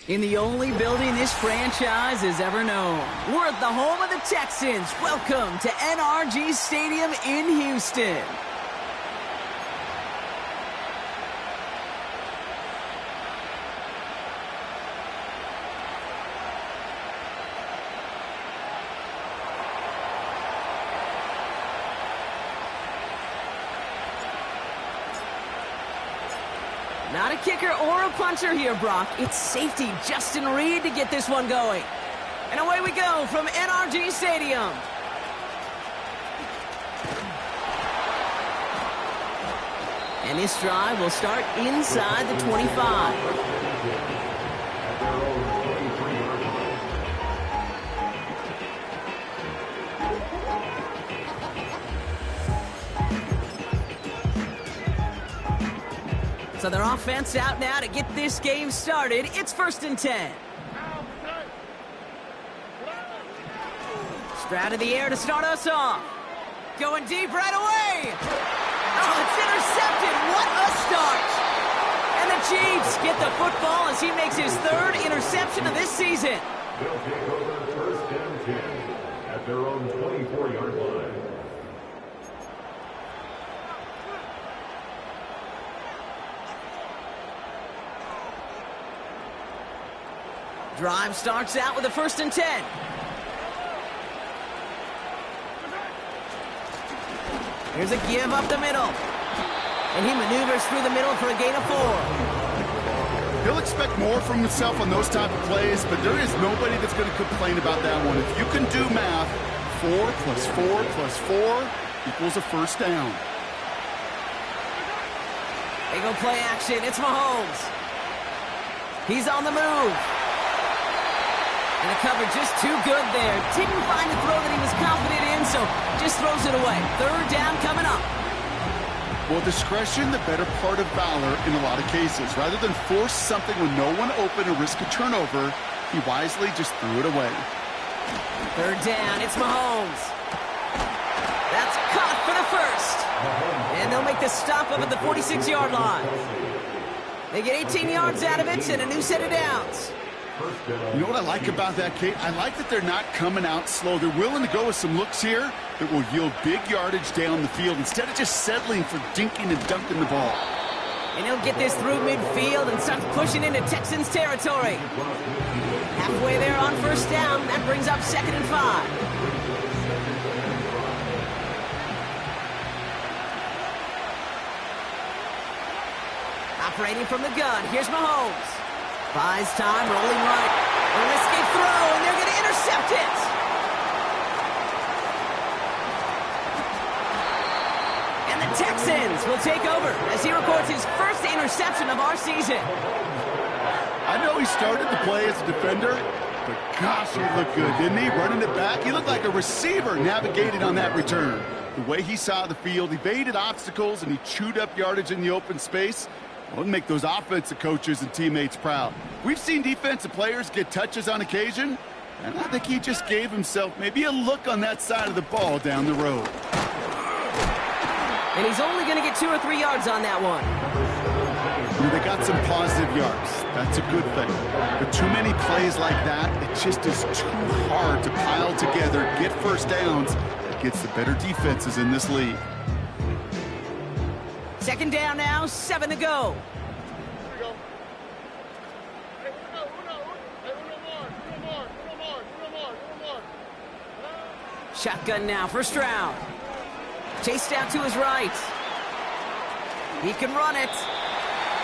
In the only building this franchise has ever known. We're at the home of the Texans. Welcome to NRG Stadium in Houston. Not a kicker or a puncher here, Brock. It's safety Justin Reed to get this one going. And away we go from NRG Stadium. And this drive will start inside the 25. So their offense out now to get this game started. It's 1st and 10. Stroud in the air to start us off. Going deep right away. Oh, it's intercepted. What a start. And the Chiefs get the football as he makes his 3rd interception of this season. They'll take over 1st and 10 at their own 24-yard line. Drive starts out with a 1st and 10. Here's a give up the middle. And he maneuvers through the middle for a gain of 4. He'll expect more from himself on those type of plays, but there is nobody that's going to complain about that one. If you can do math, 4 plus 4 plus 4 equals a 1st down. They go play action. It's Mahomes. He's on the move. And the coverage just too good there. Didn't find the throw that he was confident in, so just throws it away. 3rd down coming up. Well, discretion, the better part of valor in a lot of cases. Rather than force something with no one open or risk a turnover, he wisely just threw it away. 3rd down, it's Mahomes. That's caught for the 1st. And they'll make the stop up at the 46-yard line. They get 18 yards out of it and a new set of downs. You know what I like about that, Kate? I like that they're not coming out slow. They're willing to go with some looks here that will yield big yardage down the field instead of just settling for dinking and dunking the ball. And he'll get this through midfield and starts pushing into Texans territory. Halfway there on 1st down. That brings up 2nd and 5. Operating from the gun. Here's Mahomes. Buys time, rolling right. A risky throw, and they're going to intercept it. And the Texans will take over as he records his 1st interception of our season. I know he started the play as a defender, but gosh, he looked good, didn't he? Running it back, he looked like a receiver navigated on that return. The way he saw the field, evaded obstacles, and he chewed up yardage in the open space. Well, it'll make those offensive coaches and teammates proud. We've seen defensive players get touches on occasion, and I think he just gave himself maybe a look on that side of the ball down the road. And he's only going to get 2 or 3 yards on that one. You know, they got some positive yards. That's a good thing. But too many plays like that, it just is too hard to pile together, get 1st downs against the better defenses in this league. 2nd down now, 7 to go. Shotgun now for Stroud. Chased out to his right. He can run it.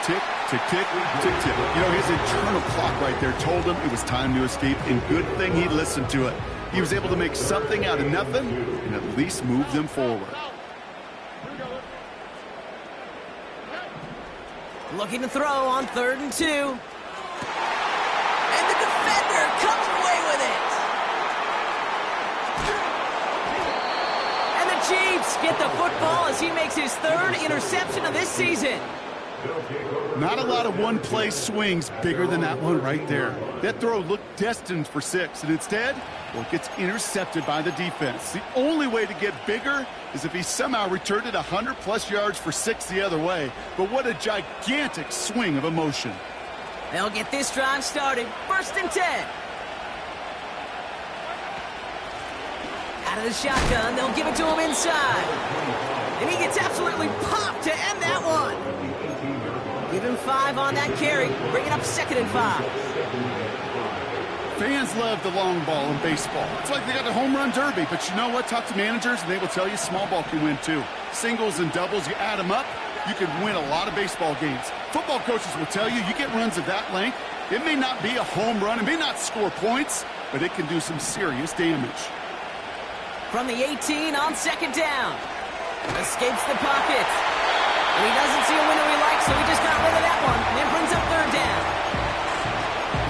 Tick, tick, tick, tick, tick. You know, his internal clock right there told him it was time to escape, and good thing he listened to it. He was able to make something out of nothing and at least move them forward. Looking to throw on 3rd and 2. And the defender comes away with it. And the Chiefs get the football as he makes his 3rd interception of this season. Not a lot of one-play swings bigger than that one right there. That throw looked destined for 6, and instead, well, it gets intercepted by the defense. The only way to get bigger is if he somehow returned it 100-plus yards for 6 the other way. But what a gigantic swing of emotion. They'll get this drive started. 1st and 10. Out of the shotgun, they'll give it to him inside. And he gets absolutely popped to end that one. Give him 5 on that carry, bring it up 2nd and 5. Fans love the long ball in baseball. It's like they got the home run derby, but you know what? Talk to managers, and they will tell you small ball can win too. Singles and doubles, you add them up, you can win a lot of baseball games. Football coaches will tell you, you get runs of that length, it may not be a home run, it may not score points, but it can do some serious damage. From the 18 on 2nd down. Escapes the pocket. And he doesn't see a winner he likes, so he just got rid of that one. And brings up 3rd down.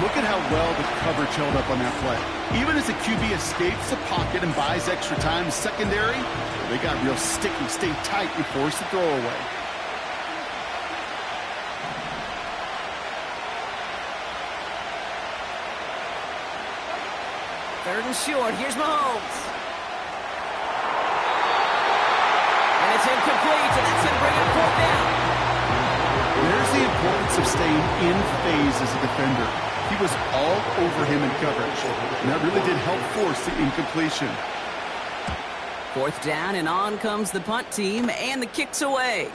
Look at how well the coverage held up on that play. Even as the QB escapes the pocket and buys extra time, secondary, they got real sticky, stayed tight and forced the throw away. Third and short. Here's Mahomes. And it's incomplete, and that's going to bring up 4th down. There's the importance of staying in phase as a defender. He was all over him in coverage, and that really did help force the incompletion. 4th down, and on comes the punt team, and the kick's away.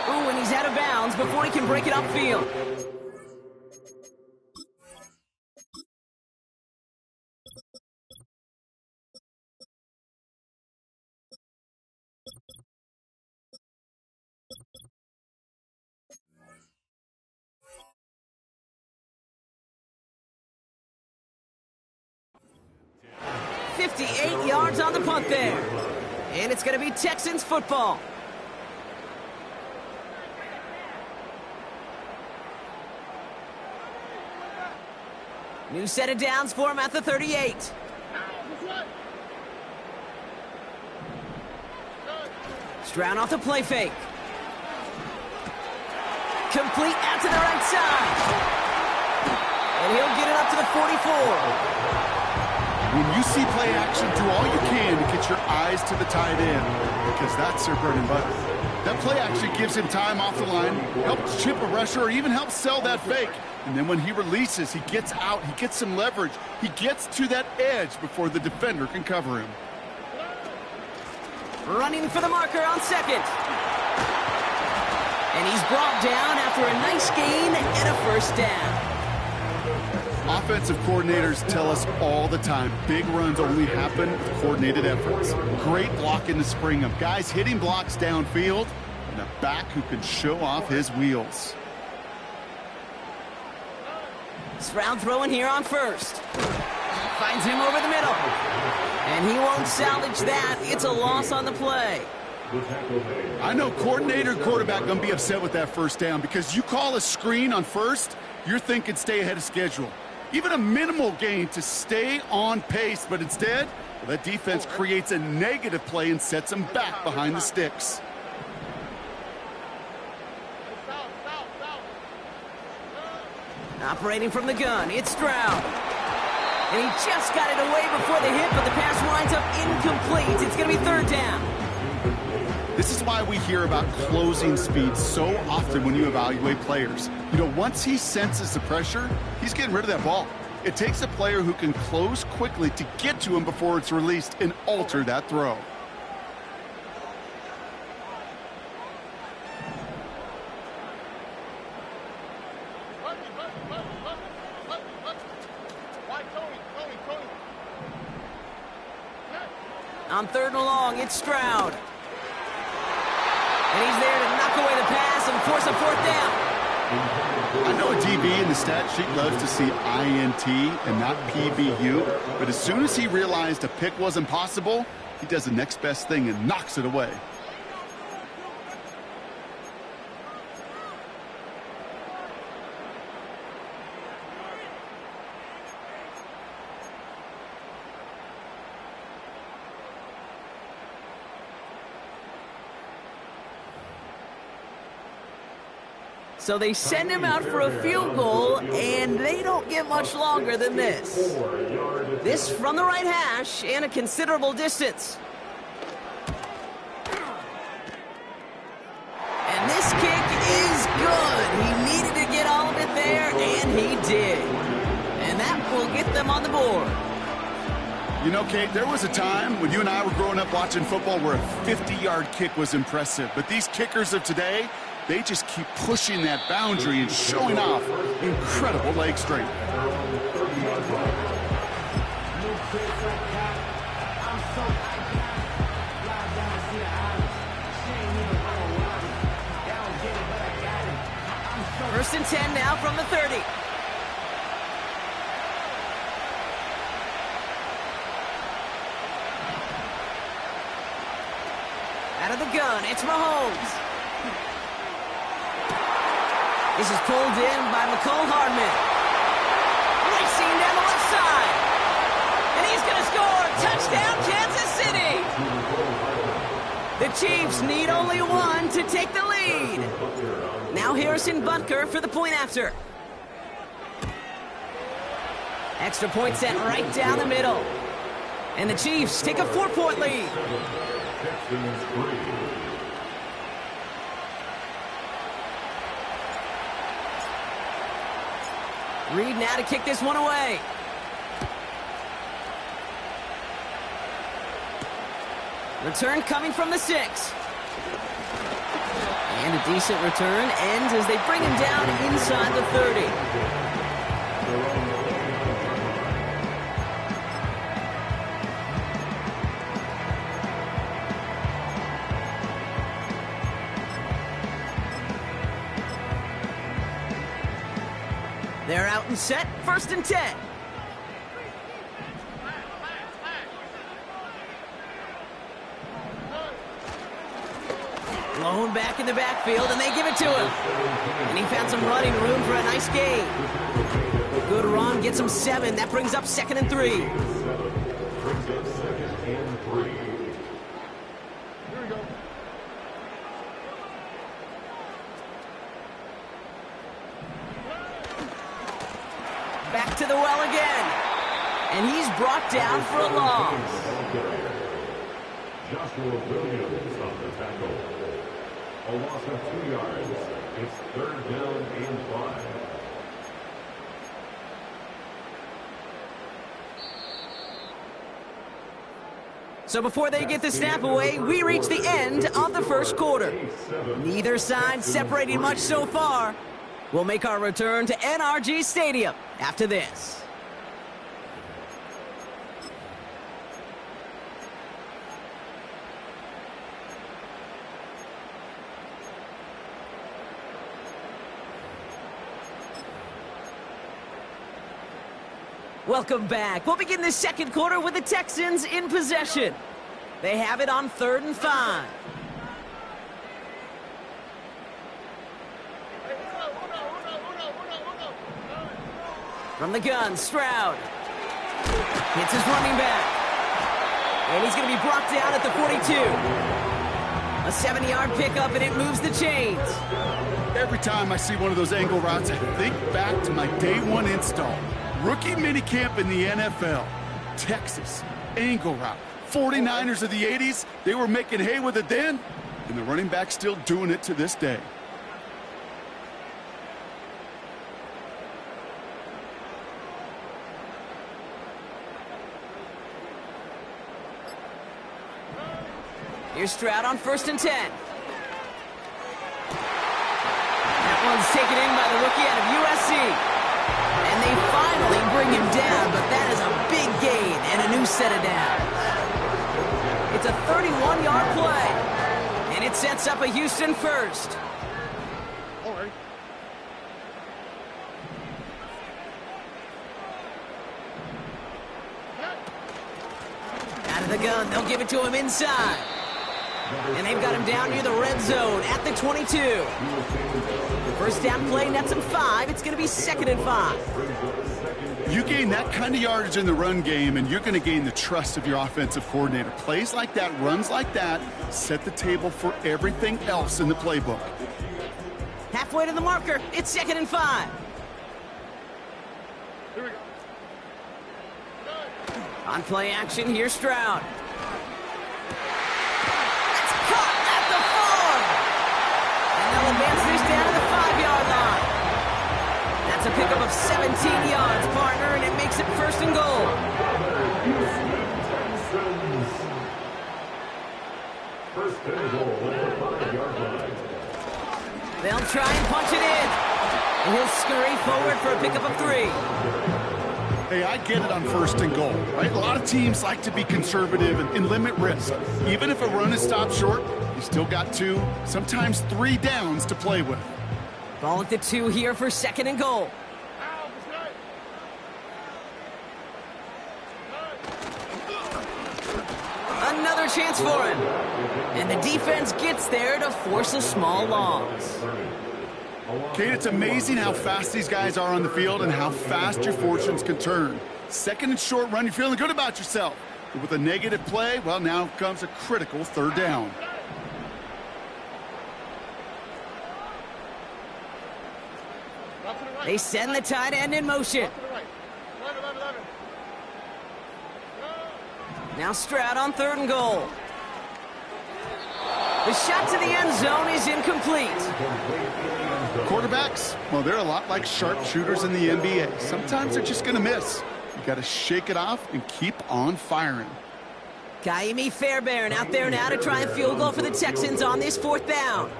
Ooh, and he's out of bounds before he can break it upfield. .58 yards on the punt there. And it's going to be Texans football. New set of downs for him at the 38. Stroud off the play fake. Complete out to the right side. And he'll get it up to the 44. When you see play action, do all you can to get your eyes to the tight end, because that's their bread and butter. That play action gives him time off the line, helps chip a rusher, or even helps sell that fake. And then when he releases, he gets out, he gets some leverage. He gets to that edge before the defender can cover him. Running for the marker on 2nd. And he's brought down after a nice gain and a 1st down. Offensive coordinators tell us all the time, big runs only happen with coordinated efforts. Great blocking to spring them. Guys hitting blocks downfield, and a back who can show off his wheels. Stroud throwing here on 1st. Finds him over the middle. And he won't salvage that. It's a loss on the play. I know coordinator and quarterback going to be upset with that 1st down, because you call a screen on 1st, you're thinking stay ahead of schedule. Even a minimal gain to stay on pace, but instead, well, that defense creates a negative play and sets them back behind the sticks. Operating from the gun, it's Stroud. And he just got it away before the hit, but the pass winds up incomplete. It's going to be 3rd down. This is why we hear about closing speed so often when you evaluate players. You know, once he senses the pressure, he's getting rid of that ball. It takes a player who can close quickly to get to him before it's released and alter that throw. On 3rd and long, it's Stroud. And he's there to knock away the pass and force a 4th down. I know a DB in the stat sheet loves to see INT and not PBU, but as soon as he realized a pick wasn't possible, he does the next best thing and knocks it away. So they send him out for a field goal, and they don't get much longer than this. This from the right hash and a considerable distance. And this kick is good. He he did. And that will get them on the board. You know, Kate, there was a time when you and I were growing up watching football where a 50-yard kick was impressive. But these kickers of today, they just keep pushing that boundary and showing off incredible leg strength. First and 10 now from the 30. Out of the gun, it's Mahomes. This is pulled in by McCole Hardman. Racing down the left side. And he's going to score. Touchdown, Kansas City. The Chiefs need only one to take the lead. Now Harrison Butker for the point after. Extra point set right down the middle. And the Chiefs take a 4-point lead. Reed now to kick this one away. Return coming from the 6. And a decent return ends as they bring him down inside the 30. They're out and set, first and 10. Blown back in the backfield, and they give it to him. And he found some running room for a nice gain. Good run, gets him 7. That brings up 2nd and 3. Brings up 2nd and 3. Here we go. Back to the well again. And he's brought down for a loss. Joshua Williams on the tackle. A loss of 2 yards. It's 3rd down and 5. So before they get the snap away, we reach the end of the first quarter. Neither side separating much so far. We'll make our return to NRG Stadium after this. Welcome back. We'll begin the second quarter with the Texans in possession. They have it on 3rd and 5. From the gun, Stroud. Hits his running back. And he's going to be brought down at the 42. A 70-yard pickup, and it moves the chains. Every time I see one of those angle routes, I think back to my day 1 install. Rookie minicamp in the NFL. Texas, angle route. 49ers of the 80s, they were making hay with it then, and the running back's still doing it to this day. Here's Stroud on 1st and 10. That one's taken in by the rookie out of USC. And they finally bring him down, but that is a big gain and a new set of downs. It's a 31-yard play, and it sets up a Houston first. All right. Out of the gun, they'll give it to him inside. And they've got him down near the red zone at the 22. First down play, nets him 5. It's going to be 2nd and 5. You gain that kind of yardage in the run game, and you're going to gain the trust of your offensive coordinator. Plays like that, runs like that, set the table for everything else in the playbook. Halfway to the marker, it's 2nd and 5. Here we go. On play action, here's Stroud. It's caught at the 4. And they'll advance this down to the 5-yard line. That's a pickup of of 17 yards, partner, and it makes it first and goal. First and goal at the 5-yard line. They'll try and punch it in. And he'll scurry forward for a pickup of 3. Hey, I get it on first and goal, right? A lot of teams like to be conservative and limit risk. Even if a run is stopped short, you still got 2, sometimes 3 downs to play with. Ball at the 2 here for second and goal. Another chance for him. And the defense gets there to force a small loss. Kate, it's amazing how fast these guys are on the field and how fast your fortunes can turn. Second and short run, you're feeling good about yourself. But with a negative play, well, now comes a critical third down. They send the tight end in motion. Now Stroud on third and goal. The shot to the end zone is incomplete. Quarterbacks, well, they're a lot like sharpshooters in the NBA. Sometimes they're just going to miss. You got to shake it off and keep on firing. Kaimi Fairbairn out there now to try and field goal for the Texans on this 4th down.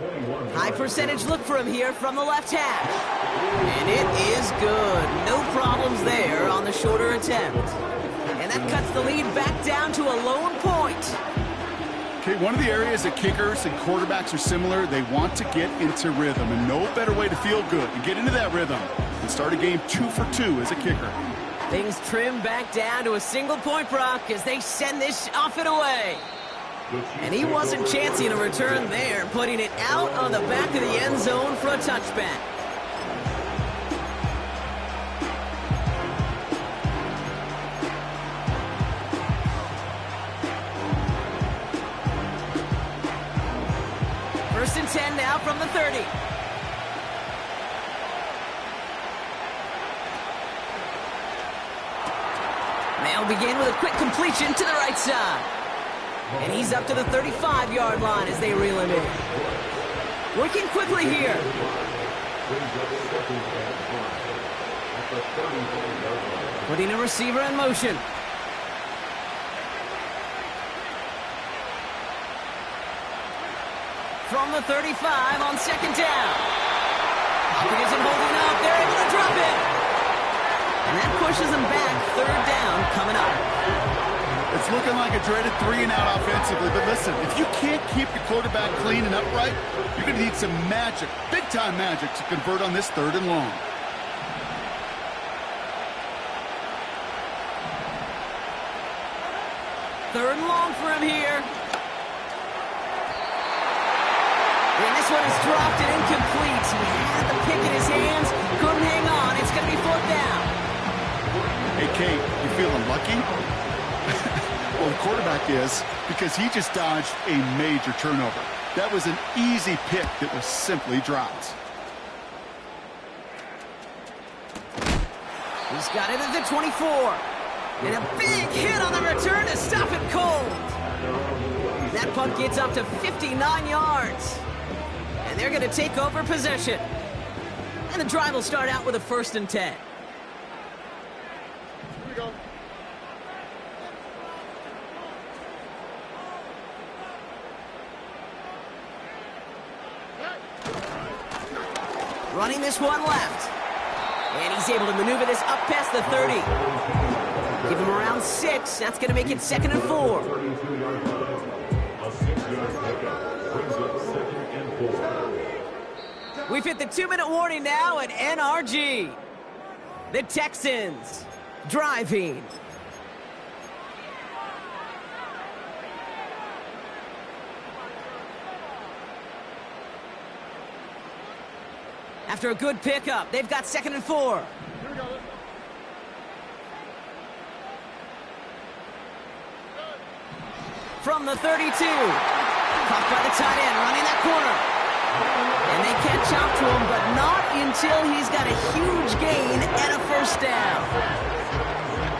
High percentage look for him here from the left hash. And it is good. No problems there on the shorter attempt. And that cuts the lead back down to a lone point. Okay, one of the areas that kickers and quarterbacks are similar, they want to get into rhythm. And no better way to feel good and get into that rhythm than start a game 2 for 2 as a kicker. Things trim back down to a single point, Brock, as they send this off and away. And he wasn't chancing a return there, putting it out on the back of the end zone for a touchback. First and 10 now from the 30. They'll begin with a quick completion to the right side. And he's up to the 35-yard line as they reel him in. Working quickly here. Putting a receiver in motion. From the 35 on second down. Hopkins and holding up. They're able to drop it. And that pushes them back. Third down coming up. It's looking like a dreaded 3-and-out offensively, but listen, if you can't keep your quarterback clean and upright, you're going to need some magic, big-time magic, to convert on this 3rd and long. Third and long for him here. And this one is dropped and incomplete. He had the pick in his hands, couldn't hang on. It's going to be 4th down. Hey, Kate, you feeling lucky? Well, the quarterback is, because he just dodged a major turnover. That was an easy pick that was simply dropped. He's got it at the 24. And a big hit on the return to stop it cold. That punt gets up to 59 yards. And they're going to take over possession. And the drive will start out with a 1st and 10. Running this one left. And he's able to maneuver this up past the 30. Give him around 6. That's going to make it 2nd and 4. A 6-yard pickup brings up 2nd and 4. We've hit the 2-minute warning now at NRG. The Texans driving. After a good pickup, they've got 2nd and 4. From the 32. Caught by the tight end, running that corner. And they catch up to him, but not until he's got a huge gain and a 1st down.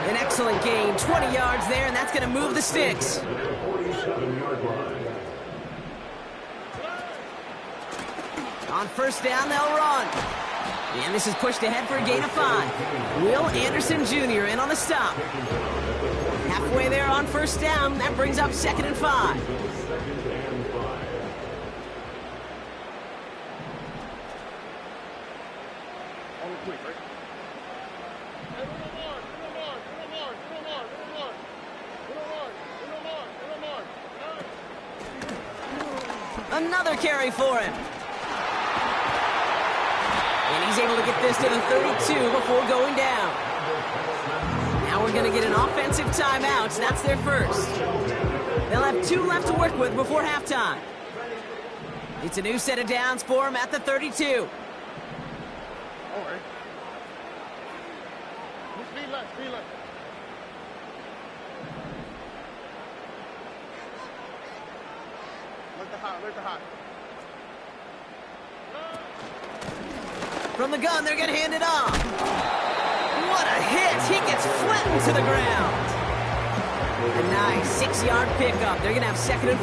An excellent gain, 20 yards there, and that's going to move the sticks. 47-yard line. On 1st down, they'll run. And this is pushed ahead for a gain of 5. Will Anderson Jr. in on the stop. Halfway there on first down. That brings up 2nd and 5. Another carry for him. And he's able to get this to the 32 before going down. Now we're going to get an offensive timeout. That's their first. They'll have 2 left to work with before halftime. It's a new set of downs for him at the 32. All right. Speed left, speed left. Look the hot. From the gun, they're going to hand it off. What a hit! He gets flattened to the ground. A nice 6-yard pickup. They're going to have 2nd and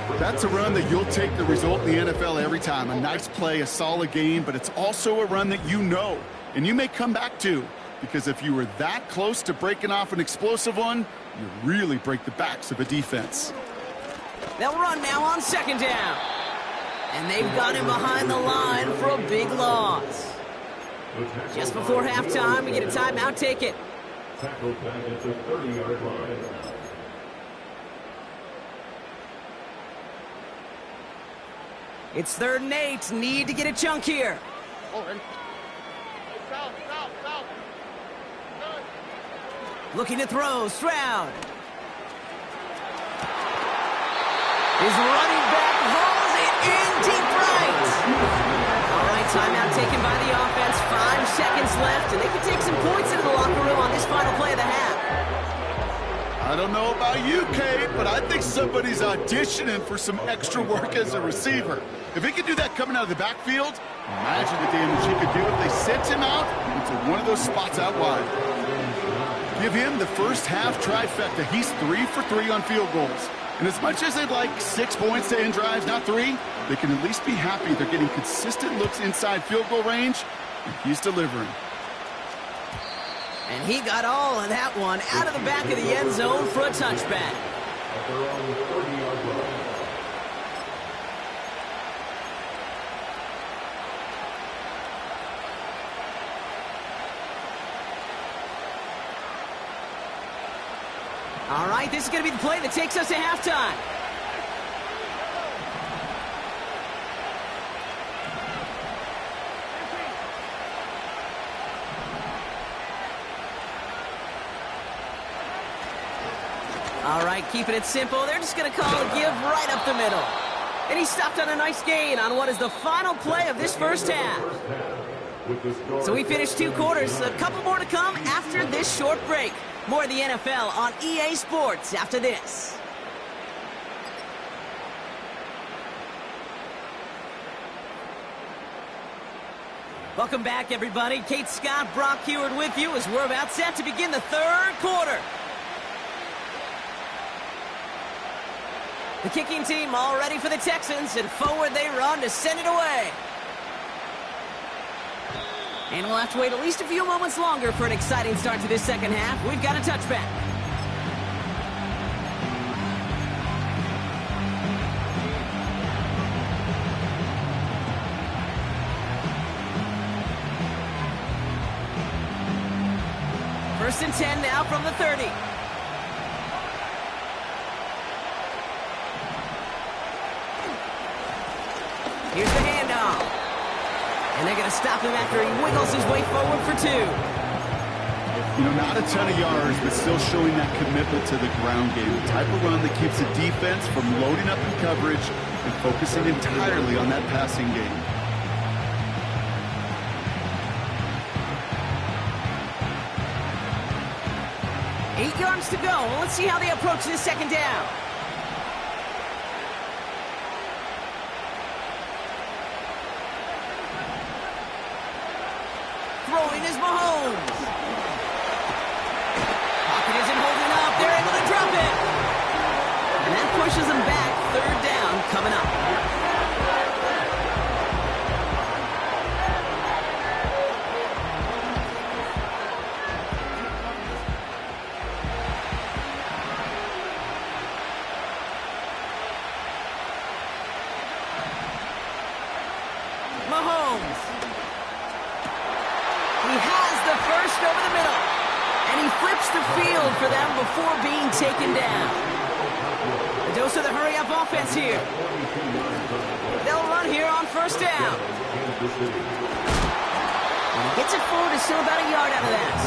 4. That's a run that you'll take the result in the NFL every time. A nice play, a solid game, but it's also a run that you know, and you may come back to, because if you were that close to breaking off an explosive one, you really break the backs of a defense. They'll run now on 2nd down. And they've got him behind the line for a big loss. Just before halftime, we get a timeout. Take it. Tackled back at the 30-yard line. It's 3rd and 8. Need to get a chunk here. South. Looking to throw. Stroud. His running back hauls it in deep right. All right, timeout taken by the offense. 5 seconds left, and they can take some points into the locker room on this final play of the half. I don't know about you, Kate, but I think somebody's auditioning for some extra work as a receiver. If he could do that coming out of the backfield, imagine the damage he could do if they sent him out into one of those spots out wide. Give him the first half trifecta. He's 3 for 3 on field goals. And as much as they'd like 6 points to end drives, not 3, they can at least be happy they're getting consistent looks inside field goal range, and he's delivering. And he got all of that one out of the back of the end zone for a touchback. At their own 30-yard line. All right, this is going to be the play that takes us to halftime. All right, keeping it simple. They're just going to call a give right up the middle. And he stopped on a nice gain on what is the final play of this first half. So we finished 2 quarters. A couple more to come after this short break. More of the NFL on EA Sports after this. Welcome back, everybody. Kate Scott, Brock Heward with you as we're about set to begin the 3rd quarter. The kicking team all ready for the Texans, and forward they run to send it away. And we'll have to wait at least a few moments longer for an exciting start to this second half. We've got a touchback. First and 10 now from the 30. Here's the handoff. And they're going to stop him after he wiggles his way forward for 2. You know, not a ton of yards, but still showing that commitment to the ground game. The type of run that keeps the defense from loading up in coverage and focusing entirely on that passing game. Eight yards to go. Well, let's see how they approach this second down. Throwing is Mahomes. Pocket isn't holding up. They're able to drop it. And that pushes them back. 3rd down coming up. Mahomes. He has the first over the middle. And he flips the field for them before being taken down. A dose of the hurry-up offense here. They'll run here on first down. And he gets it forward, is still about a yard out of that.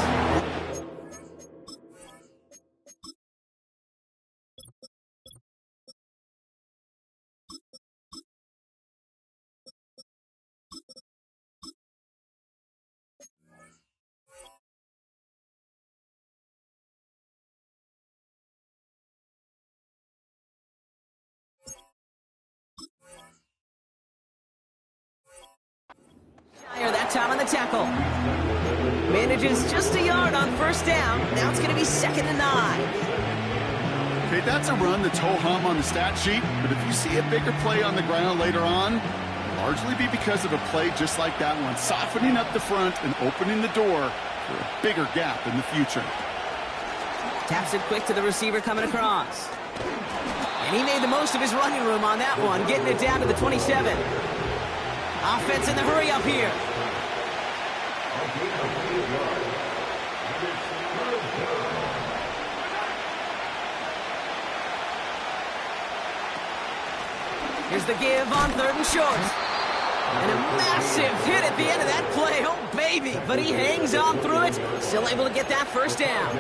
That time on the tackle. Manages just a yard on first down. Now it's going to be 2nd and 9. Okay, that's a run that's ho-hum on the stat sheet, but if you see a bigger play on the ground later on, it'll largely be because of a play just like that one, softening up the front and opening the door for a bigger gap in the future. Taps it quick to the receiver coming across. And he made the most of his running room on that one, getting it down to the 27. Offense in the hurry up here. Here's the give on 3rd and short. And a massive hit at the end of that play. Oh, baby. But he hangs on through it. Still able to get that first down.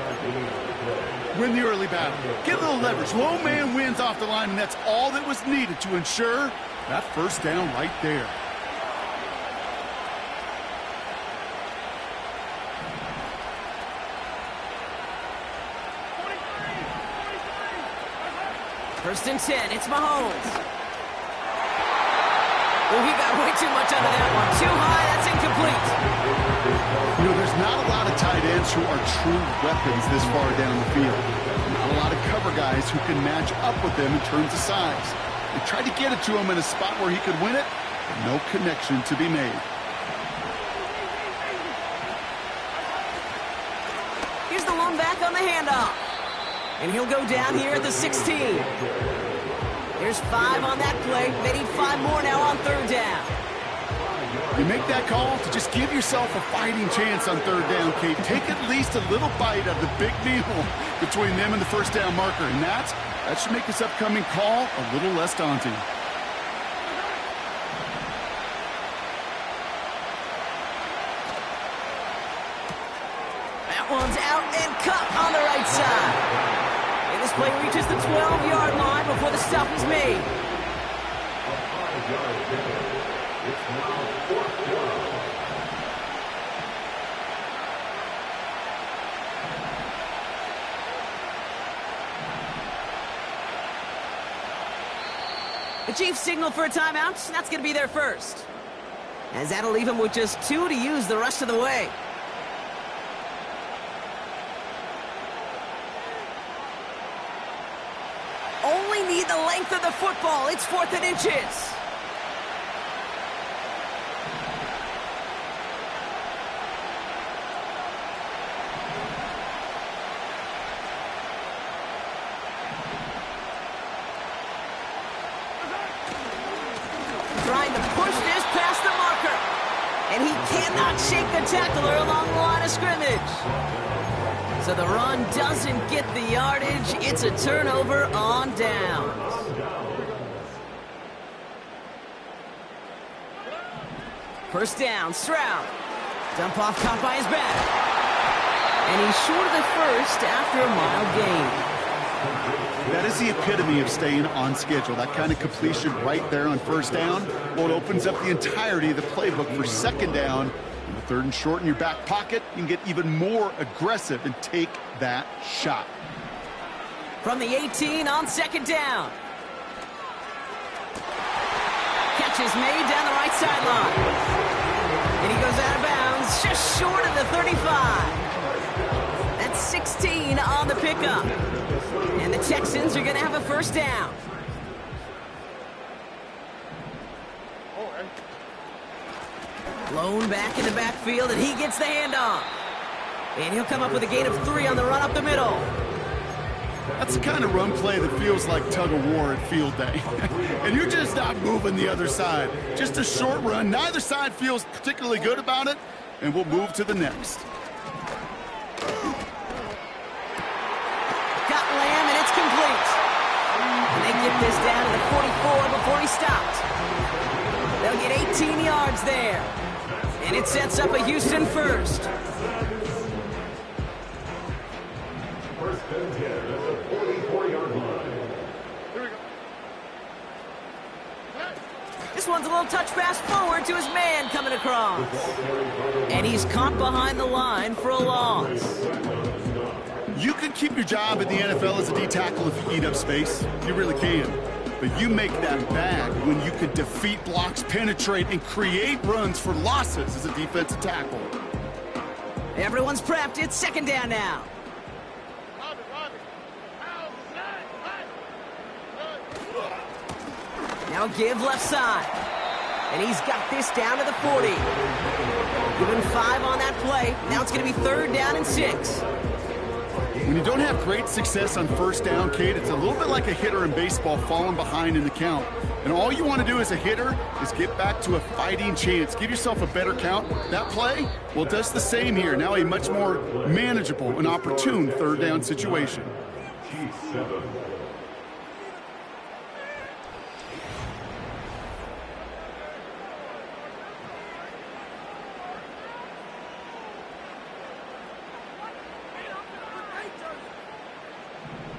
Win the early battle. Get a little leverage. Low man wins off the line, and that's all that was needed to ensure that first down right there. First and 10, it's Mahomes. Oh, he got way too much out of that one. Too high, that's incomplete. You know, there's not a lot of tight ends who are true weapons this far down the field. Not a lot of cover guys who can match up with them in terms of size. They tried to get it to him in a spot where he could win it, but no connection to be made. Here's the lone back on the handoff. And he'll go down here at the 16. There's 5 on that play. They need 5 more now on 3rd down. You make that call to just give yourself a fighting chance on 3rd down, Kate. Take at least a little bite of the big meal between them and the first down marker. And that should make this upcoming call a little less daunting. That one's out and cut on the right side. This play reaches the 12-yard line before the stop is made. It's now 4th down. The Chiefs signal for a timeout. That's going to be their first. As that'll leave him with just 2 to use the rest of the way. Only need the length of the football. It's 4th and inches. Trying to push this past the marker. And he cannot shake the tackler along the line of scrimmage. So the run doesn't get the yardage. It's a turnover on downs. First down, Stroud. Dump off caught by his back. And he's short of the first after a mile gain. That is the epitome of staying on schedule. That kind of completion right there on first down. Well, it opens up the entirety of the playbook for 2nd down. And with 3rd and short in your back pocket, you can get even more aggressive and take that shot. From the 18 on 2nd down. Catch is made down the right sideline. And he goes out of bounds just short of the 35. That's 16 on the pickup. And the Texans are going to have a first down. Lone back in the backfield, and he gets the handoff. And he'll come up with a gain of 3 on the run up the middle. That's the kind of run play that feels like tug-of-war at field day. And you're just not moving the other side. Just a short run. Neither side feels particularly good about it, and we'll move to the next. Got Lamb, and it's complete. And they get this down to the 44 before he stopped. They'll get 18 yards there. And it sets up a Houston first. First and 10 at the 44-yard line. Here we go. This one's a little touch pass forward to his man coming across. And he's caught behind the line for a loss. You can keep your job in the NFL as a D-tackle if you eat up space. You really can. But you make that bad when you can defeat blocks, penetrate, and create runs for losses as a defensive tackle. Everyone's prepped. It's second down now. Now give left side. And he's got this down to the 40. Given 5 on that play. Now it's going to be third down and 6. When you don't have great success on first down, Kate, it's a little bit like a hitter in baseball falling behind in the count. And all you want to do as a hitter is get back to a fighting chance. Give yourself a better count. That play, well, does the same here. Now a much more manageable and opportune third down situation. G7.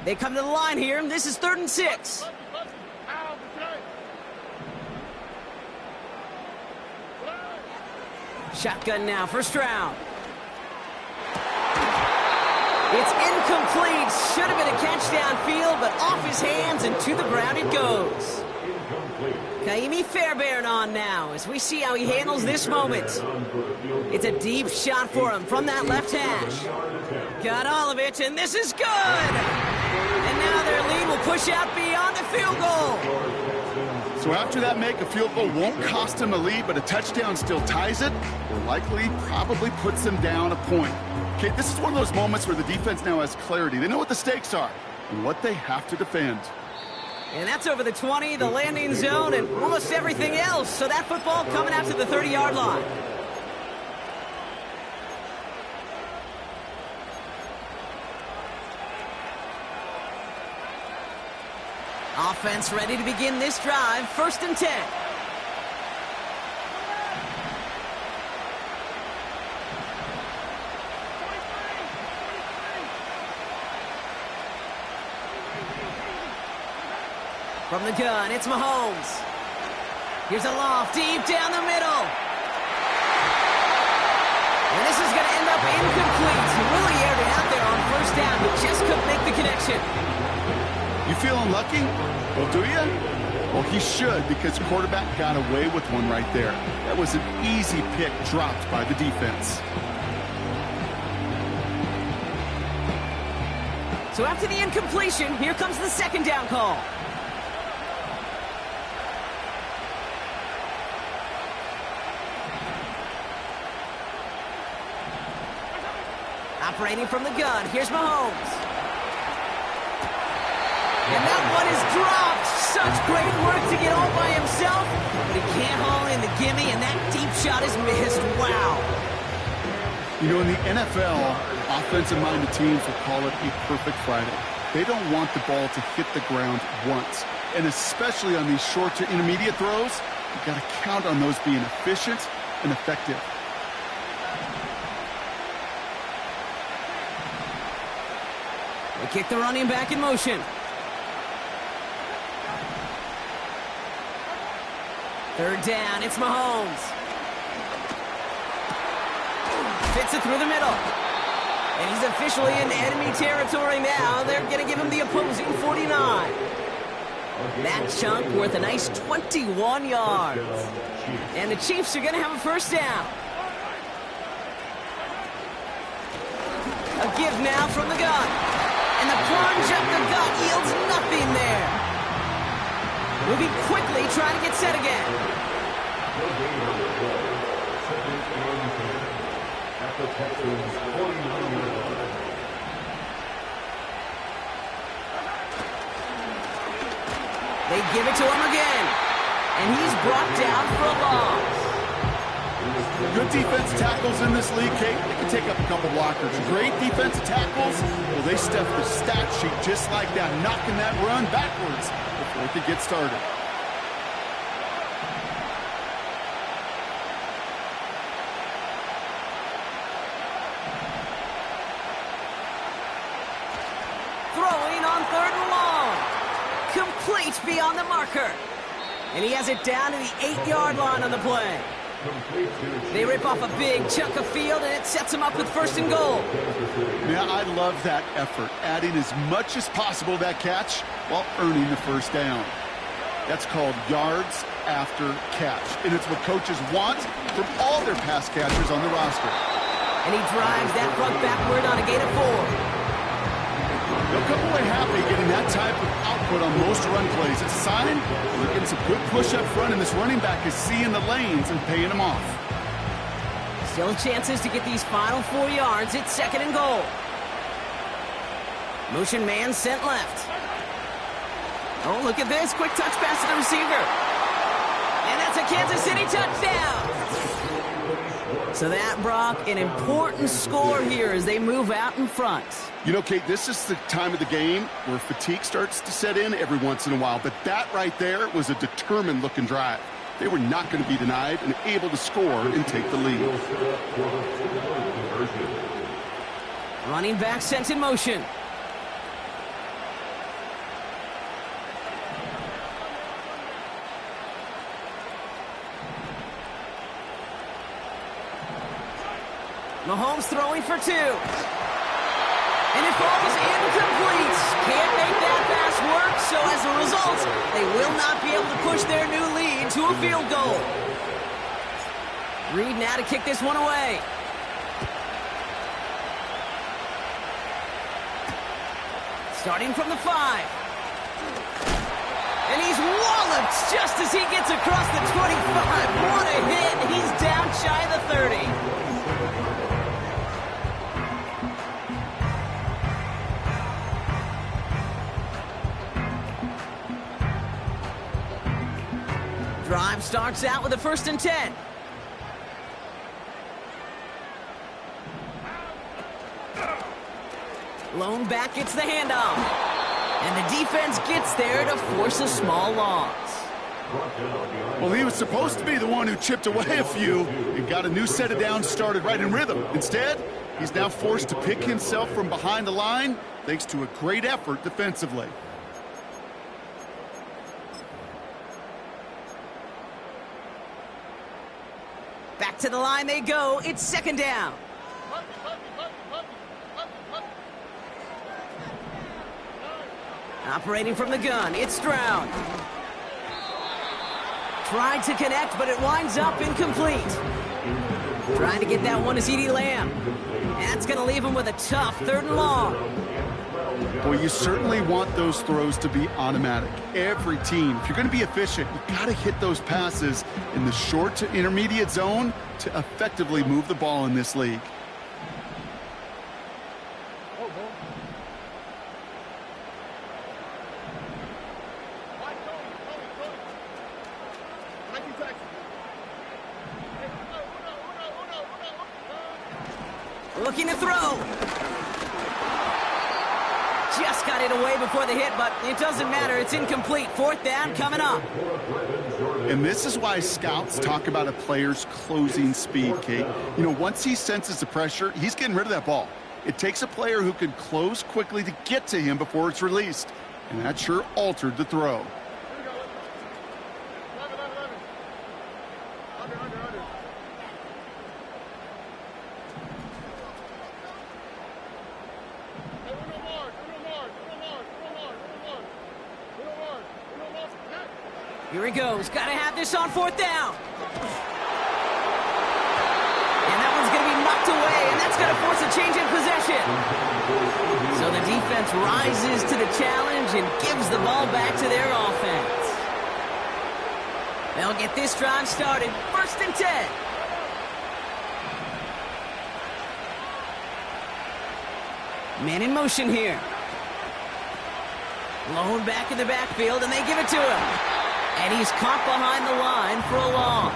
They come to the line here, and this is third and 6. Shotgun now, first round. It's incomplete. Should have been a catch downfield, but off his hands and to the ground it goes. Kaimi Fairbairn on now as we see how he handles this moment. It's a deep shot for him from that left hash. Got all of it, and this is good. And now their lead will push out beyond the field goal. So after that make, a field goal won't cost them a lead, but a touchdown still ties it, or likely probably puts them down a point. Okay, this is one of those moments where the defense now has clarity. They know what the stakes are and what they have to defend. And that's over the 20, the landing zone, and almost everything else. So that football coming out to the 30-yard line. Offense ready to begin this drive. First and 10. From the gun, it's Mahomes. Here's a loft deep down the middle. And this is going to end up incomplete. He really aired it out there on first down, but just couldn't make the connection. You feeling lucky? Well, do you? Well, he should, because quarterback got away with one right there. That was an easy pick dropped by the defense. So after the incompletion, here comes the second down call. Operating from the gun, here's Mahomes. And that one is dropped. Such great work to get all by himself, but he can't haul in the gimme, and that deep shot is missed. Wow. You know, in the NFL, offensive-minded teams will call it a perfect Friday. They don't want the ball to hit the ground once, and especially on these short to intermediate throws, you've got to count on those being efficient and effective. They kick the running back in motion. Third down, it's Mahomes. Fits it through the middle. And he's officially in enemy territory now. They're going to give him the opposing 49. That chunk worth a nice 21 yards. And the Chiefs are going to have a first down. A give now from the gun. And the plunge up the gut yields nothing there. Moving quickly, trying to get set again. give it to him again. And he's brought down for a loss. Good defense tackles in this league, Kate. They can take up a couple blockers. Great defensive tackles, well, they stuff the stat sheet just like that, knocking that run backwards before it could get started. Throwing on 3rd and long. Complete beyond the marker. And he has it down to the 8-yard line on the play. They rip off a big chunk of field, and it sets him up with 1st and goal. Yeah, I love that effort, adding as much as possible to that catch while earning the 1st down. That's called yards after catch, and it's what coaches want from all their pass catchers on the roster. And he drives that front backward on a gain of 4. They'll come away happy getting that type of output on most run plays. It's a sign they're getting some good push up front, and this running back is seeing the lanes and paying them off. Still chances to get these final 4 yards. It's 2nd and goal. Motion man sent left. Oh, look at this. Quick touch pass to the receiver. And that's a Kansas City touchdown. So that, Brock, an important score here as they move out in front. You know, Kate, this is the time of the game where fatigue starts to set in every once in a while. But that right there was a determined-looking drive. They were not going to be denied and able to score and take the lead. Running back sent in motion. Mahomes throwing for 2. And it falls incomplete. Can't make that pass work, so as a result, they will not be able to push their new lead to a field goal. Reed now to kick this one away. Starting from the 5. And he's walloped just as he gets across the 25. What a hit. He's down shy of the 30. Drive starts out with a 1st and 10. Lone back gets the handoff. And the defense gets there to force a small loss. Well, he was supposed to be the one who chipped away a few and got a new set of downs started right in rhythm. Instead, he's now forced to pick himself from behind the line thanks to a great effort defensively. Back to the line they go. It's 2nd down. Operating from the gun, it's Stroud. Tried to connect, but it winds up incomplete. Trying to get that one to CeeDee Lamb. That's going to leave him with a tough 3rd and long. Well, you certainly want those throws to be automatic. Every team, if you're going to be efficient, you got to hit those passes in the short to intermediate zone to effectively move the ball in this league. Looking to throw. Just got it away before the hit, but it doesn't matter. It's incomplete. 4th down coming up. And this is why scouts talk about a player's closing speed, Kate. You know, once he senses the pressure, he's getting rid of that ball. It takes a player who can close quickly to get to him before it's released. And that sure altered the throw. Here he goes. Got to have this on 4th down. And that one's going to be knocked away, and that's going to force a change in possession. So the defense rises to the challenge and gives the ball back to their offense. They'll get this drive started. 1st and 10. Man in motion here. Blown back in the backfield, and they give it to him. And he's caught behind the line for a loss.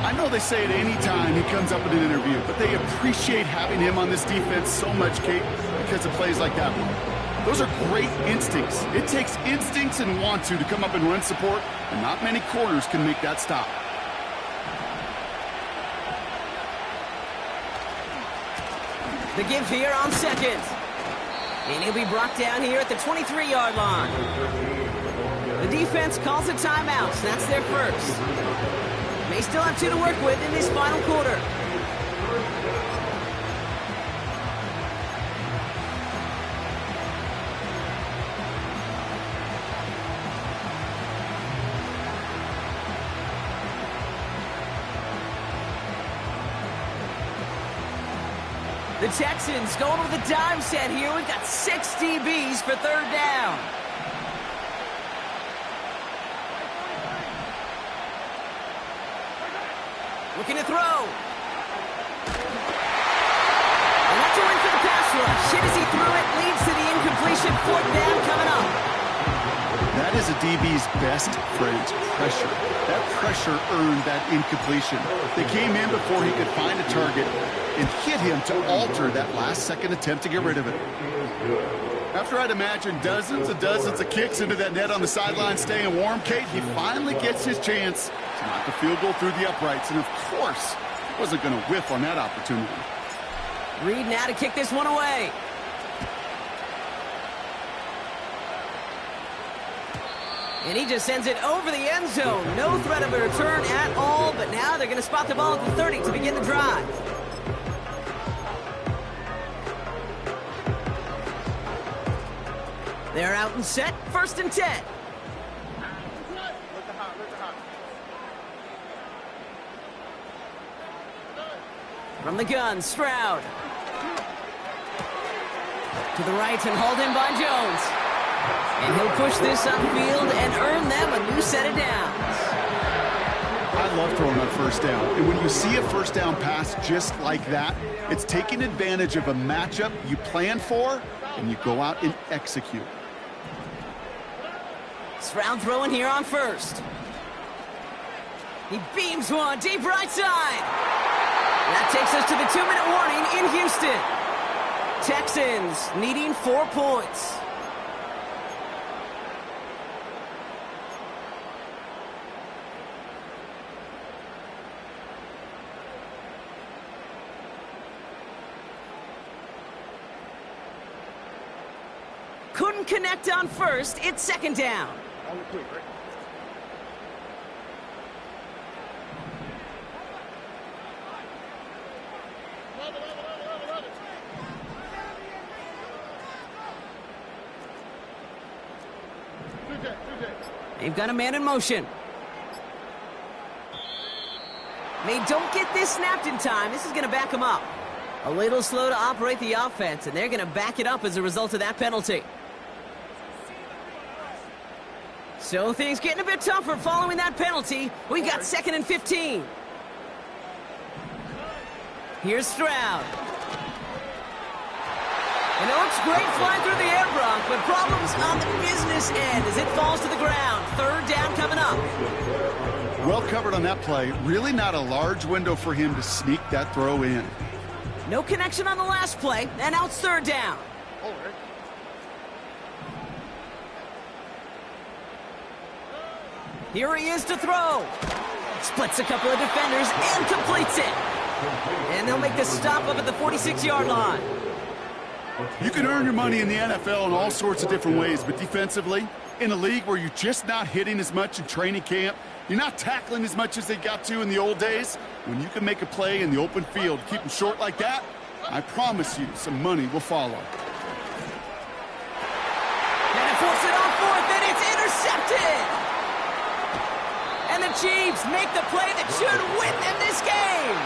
I know they say it any time he comes up in an interview, but they appreciate having him on this defense so much, Kate, because of plays like that one. Those are great instincts. It takes instincts and want to come up and run support, and not many corners can make that stop. The give here on second. And he'll be brought down here at the 23-yard line. The defense calls a timeout, so that's their first. They still have 2 to work with in this final quarter. The Texans going with a dime set here. We've got 6 DBs for third down. Looking to throw. And that's a win for the pass rush. Hit as he threw it, leads to the incompletion. Fourth down coming up. That is a DB's best friend, pressure. That pressure earned that incompletion. They came in before he could find a target and hit him to alter that last-second attempt to get rid of it. After I'd imagine dozens and dozens of kicks into that net on the sideline staying warm, Kate, he finally gets his chance to knock the field goal through the uprights, and of course, wasn't going to whiff on that opportunity. Reed now to kick this one away. And he just sends it over the end zone. No threat of a return at all, but now they're going to spot the ball at the 30 to begin the drive. They're out and set, 1st and 10. From the gun, Stroud. To the right and hauled in by Jones. And he'll push this upfield and earn them a new set of downs. I love throwing on first down. And when you see a first down pass just like that, it's taking advantage of a matchup you plan for, and you go out and execute. Stroud throwing here on first. He beams one deep right side. That takes us to the 2-minute warning in Houston. Texans needing 4 points. Couldn't connect on first. It's 2nd down. On the quick, right? They've got a man in motion. They don't get this snapped in time. This is going to back them up. A little slow to operate the offense, and they're going to back it up as a result of that penalty. So things getting a bit tougher following that penalty. We've got 2nd and 15. Here's Stroud. And it looks great flying through the air, Brock, but problems on the business end as it falls to the ground. 3rd down coming up. Well covered on that play. Really not a large window for him to sneak that throw in. No connection on the last play, and now it's 3rd down. Here he is to throw. Splits a couple of defenders and completes it. And they'll make the stop up at the 46-yard line. You can earn your money in the NFL in all sorts of different ways, but defensively, in a league where you're just not hitting as much in training camp, you're not tackling as much as they got to in the old days, when you can make a play in the open field, keep them short like that, I promise you some money will follow. And it forces it on 4th, and it's intercepted! And the Chiefs make the play that should win them this game!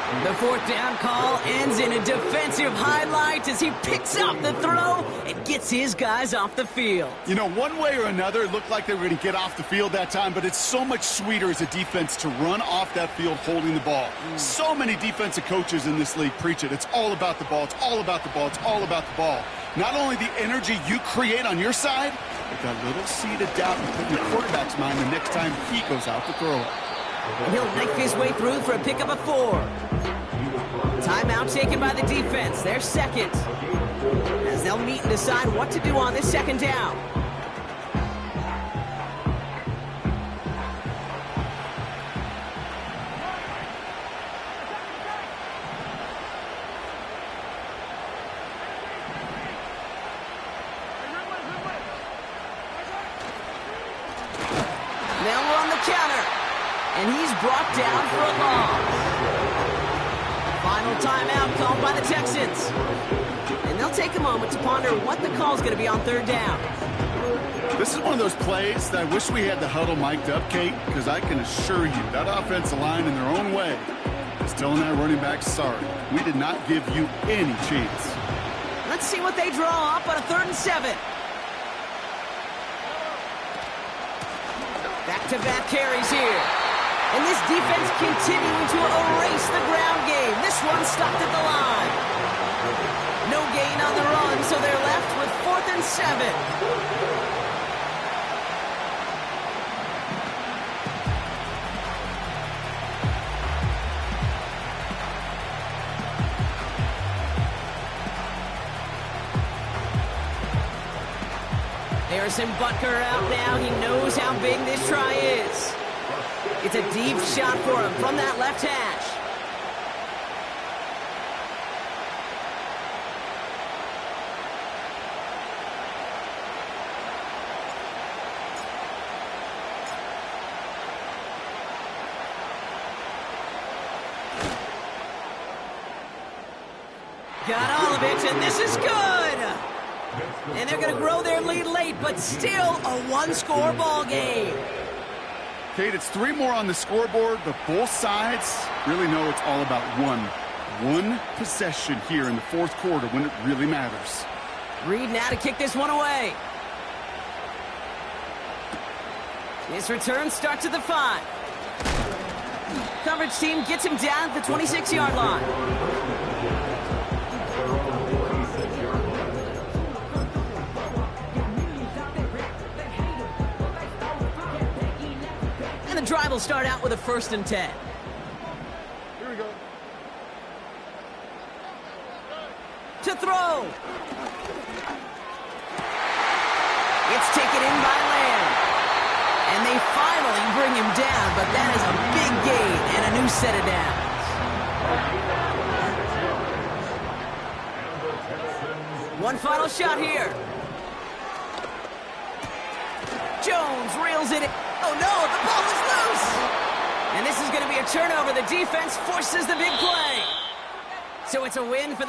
The fourth down call ends in a defensive highlight as he picks up the throw and gets his guys off the field. You know, one way or another, it looked like they were going to get off the field that time, but it's so much sweeter as a defense to run off that field holding the ball. So many defensive coaches in this league preach it. It's all about the ball. It's all about the ball. It's all about the ball. Not only the energy you create on your side, but that little seed of doubt you put in the quarterback's mind the next time he goes out to throw it. And he'll knife his way through for a pickup of 4. Timeout taken by the defense. Their second. As they'll meet and decide what to do on this second down. They'll run the counter. And he's brought down for a loss. Final timeout called by the Texans. And they'll take a moment to ponder what the call is going to be on third down. This is one of those plays that I wish we had the huddle mic'd up, Kate, because I can assure you that offensive line in their own way is telling that running back, sorry, we did not give you any chance. Let's see what they draw up on a 3rd and 7. Back-to-back carries here. And this defense continuing to erase the ground game. This one stopped at the line. No gain on the run, so they're left with 4th and 7. Harrison Butker out now. He knows how big this try is. It's a deep shot for him from that left hash. Got all of it, and this is good. And they're going to grow their lead late, but still a one-score ball game. Kate, it's 3 more on the scoreboard, but both sides really know it's all about one possession here in the 4th quarter when it really matters. Reed now to kick this one away. This return starts at the 5. Coverage team gets him down at the 26-yard line. The drive will start out with a 1st and 10. Here we go. To throw. It's taken in by Lamb. And they finally bring him down, but that is a big gain and a new set of downs. One final shot here. Jones reels it in. Oh, no, the ball is loose. And this is going to be a turnover. The defense forces the big play. So it's a win for the